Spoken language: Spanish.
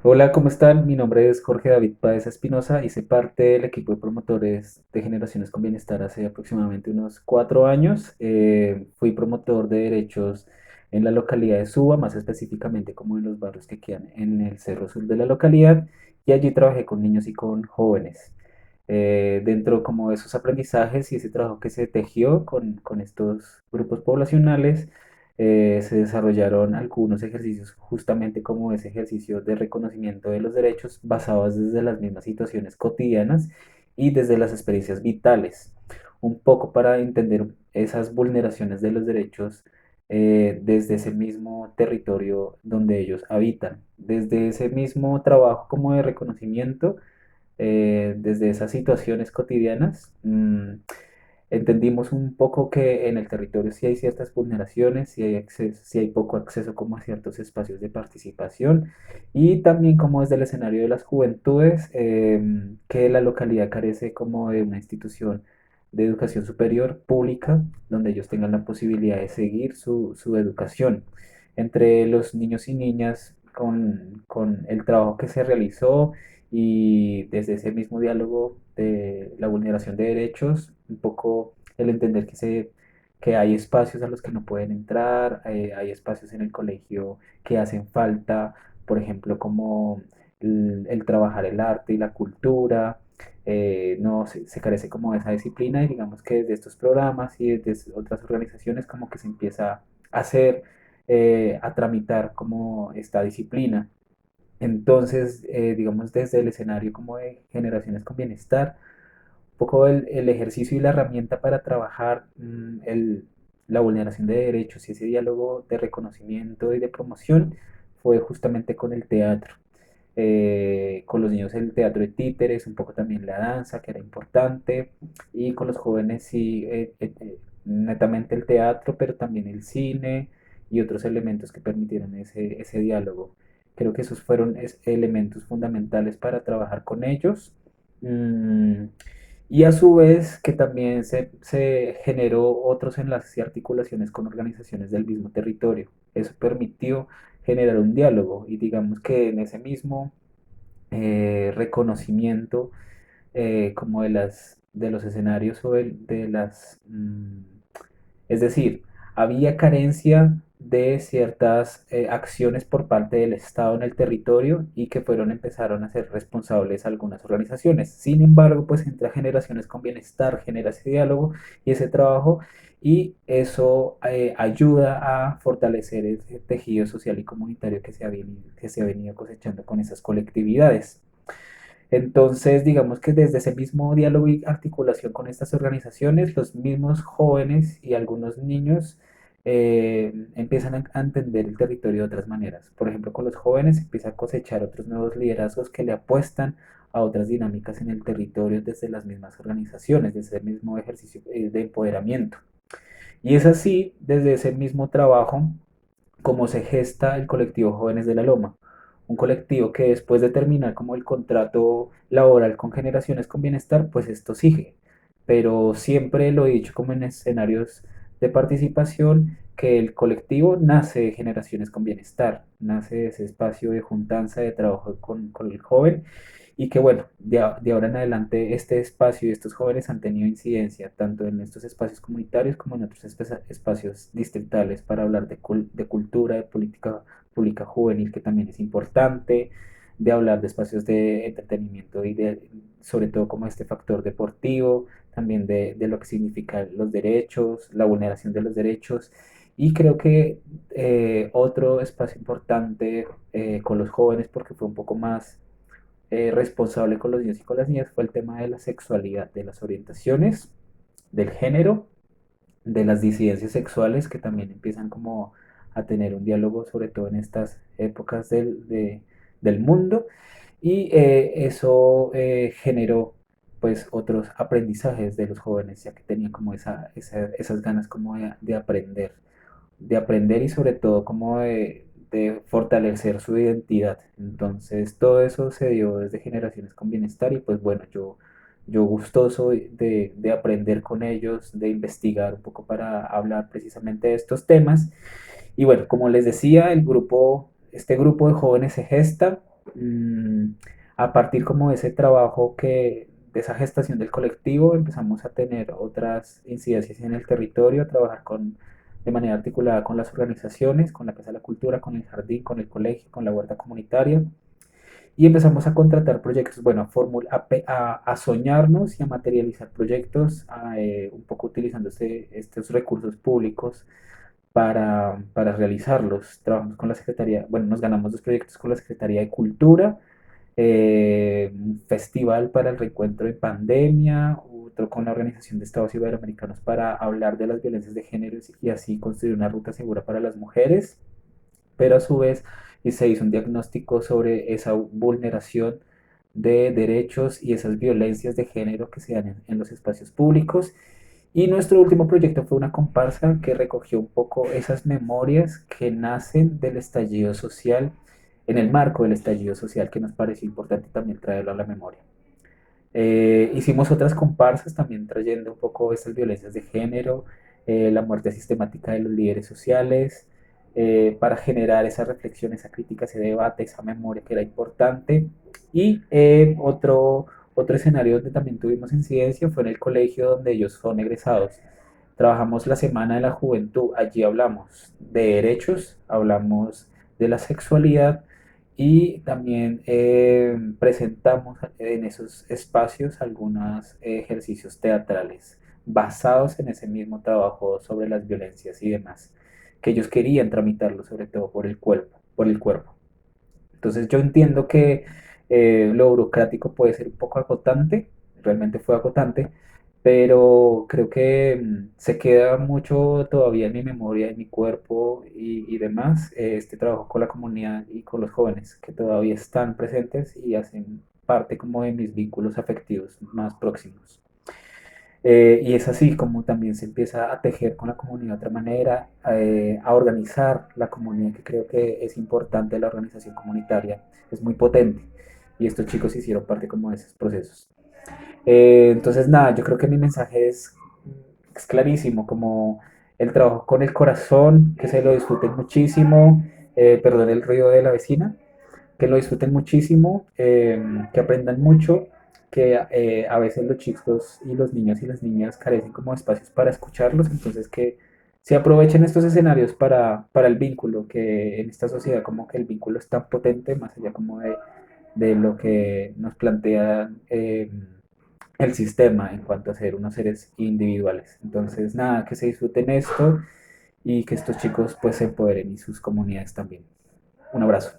Hola, ¿cómo están? Mi nombre es Jorge David Páez Espinosa. Hice parte del equipo de promotores de Generaciones con Bienestar hace aproximadamente unos 4 años. Fui promotor de derechos en la localidad de Suba, más específicamente como en los barrios que quedan en el Cerro Sur de la localidad, y allí trabajé con niños y con jóvenes. Dentro como de esos aprendizajes y ese trabajo que se tejió con estos grupos poblacionales, se desarrollaron algunos ejercicios justamente como ese ejercicio de reconocimiento de los derechos basados desde las mismas situaciones cotidianas y desde las experiencias vitales, un poco para entender esas vulneraciones de los derechos desde ese mismo territorio donde ellos habitan, desde ese mismo trabajo como de reconocimiento, desde esas situaciones cotidianas. Entendimos un poco que en el territorio sí hay ciertas vulneraciones, sí hay poco acceso como a ciertos espacios de participación, y también como desde el escenario de las juventudes, que la localidad carece como de una institución de educación superior pública donde ellos tengan la posibilidad de seguir su educación. Entre los niños y niñas, con el trabajo que se realizó y desde ese mismo diálogo de la vulneración de derechos, un poco el entender que hay espacios a los que no pueden entrar, hay espacios en el colegio que hacen falta, por ejemplo, como el trabajar el arte y la cultura. No se carece como de esa disciplina, y digamos que desde estos programas y desde otras organizaciones como que se empieza a hacer, a tramitar como esta disciplina. Entonces, digamos, desde el escenario como de Generaciones con Bienestar, un poco el ejercicio y la herramienta para trabajar, la vulneración de derechos y ese diálogo de reconocimiento y de promoción fue justamente con el teatro. Con los niños el teatro de títeres, un poco también la danza, que era importante, y con los jóvenes sí, netamente el teatro, pero también el cine y otros elementos que permitieron ese diálogo. Creo que esos fueron elementos fundamentales para trabajar con ellos. Mm, y a su vez que también se generó otros enlaces y articulaciones con organizaciones del mismo territorio. Eso permitió generar un diálogo, y digamos que en ese mismo reconocimiento, como de los escenarios o de las es decir, había carencia de ciertas acciones por parte del Estado en el territorio, y que empezaron a ser responsables algunas organizaciones. Sin embargo, pues entre Generaciones con Bienestar genera ese diálogo y ese trabajo, y eso ayuda a fortalecer ese tejido social y comunitario que se ha venido cosechando con esas colectividades. Entonces, digamos que desde ese mismo diálogo y articulación con estas organizaciones, los mismos jóvenes y algunos niños empiezan a entender el territorio de otras maneras. Por ejemplo, con los jóvenes empieza a cosechar otros nuevos liderazgos que le apuestan a otras dinámicas en el territorio desde las mismas organizaciones, desde el mismo ejercicio de empoderamiento. Y es así, desde ese mismo trabajo, como se gesta el colectivo Jóvenes de la Loma, un colectivo que después de terminar como el contrato laboral con Generaciones con Bienestar, pues esto sigue. Pero siempre lo he dicho como en escenarios de participación, que el colectivo nace de Generaciones con Bienestar, nace de ese espacio de juntanza, de trabajo con el joven, y que bueno, de ahora en adelante este espacio y estos jóvenes han tenido incidencia tanto en estos espacios comunitarios como en otros espacios distritales para hablar de cultura, de política pública juvenil, que también es importante, de hablar de espacios de entretenimiento y sobre todo como este factor deportivo, también de lo que significan los derechos, la vulneración de los derechos. Y creo que otro espacio importante con los jóvenes, porque fue un poco más responsable con los niños y con las niñas, fue el tema de la sexualidad, de las orientaciones, del género, de las disidencias sexuales, que también empiezan como a tener un diálogo, sobre todo en estas épocas del mundo, y eso generó pues otros aprendizajes de los jóvenes, ya que tenían como esas ganas como de aprender y sobre todo como de fortalecer su identidad. Entonces todo eso se dio desde Generaciones con Bienestar, y pues bueno, yo gustoso de aprender con ellos, de investigar un poco para hablar precisamente de estos temas. Y bueno, como les decía, este grupo de jóvenes se gesta. mm, a partir como de ese trabajo de esa gestación del colectivo, empezamos a tener otras incidencias en el territorio, a trabajar de manera articulada con las organizaciones, con la Casa de la Cultura, con el jardín, con el colegio, con la huerta comunitaria. Y empezamos a contratar proyectos, bueno, a soñarnos y a materializar proyectos, un poco utilizando estos recursos públicos para realizarlos. Trabajamos con la Secretaría, bueno, nos ganamos dos proyectos con la Secretaría de Cultura, un festival para el reencuentro en pandemia, otro con la Organización de Estados Iberoamericanos para hablar de las violencias de género y así construir una ruta segura para las mujeres, pero a su vez y se hizo un diagnóstico sobre esa vulneración de derechos y esas violencias de género que se dan en los espacios públicos. Y nuestro último proyecto fue una comparsa que recogió un poco esas memorias que nacen del estallido social, en el marco del estallido social, que nos pareció importante también traerlo a la memoria. Hicimos otras comparsas también trayendo un poco estas violencias de género, la muerte sistemática de los líderes sociales, para generar esa reflexión, esa crítica, ese debate, esa memoria que era importante. Y otro escenario donde también tuvimos incidencia fue en el colegio donde ellos son egresados. Trabajamos la Semana de la Juventud, allí hablamos de derechos, hablamos de la sexualidad y también presentamos en esos espacios algunos ejercicios teatrales basados en ese mismo trabajo sobre las violencias y demás, que ellos querían tramitarlo sobre todo por el cuerpo, por el cuerpo. Entonces yo entiendo que lo burocrático puede ser un poco agotante, realmente fue agotante, pero creo que se queda mucho todavía en mi memoria, en mi cuerpo y demás, este trabajo con la comunidad y con los jóvenes que todavía están presentes y hacen parte como de mis vínculos afectivos más próximos. Y es así como también se empieza a tejer con la comunidad de otra manera, a organizar la comunidad, que creo que es importante la organización comunitaria, es muy potente. Y estos chicos hicieron parte como de esos procesos. Entonces, nada, yo creo que mi mensaje es clarísimo, como el trabajo con el corazón, que se lo disfruten muchísimo, perdón el ruido de la vecina, que lo disfruten muchísimo, que aprendan mucho, que a veces los chicos y los niños y las niñas carecen como de espacios para escucharlos, entonces que se aprovechen estos escenarios para el vínculo, que en esta sociedad como que el vínculo es tan potente, más allá como de lo que nos plantea el sistema en cuanto a ser unos seres individuales. Entonces, nada, que se disfruten esto y que estos chicos pues se empoderen y sus comunidades también. Un abrazo.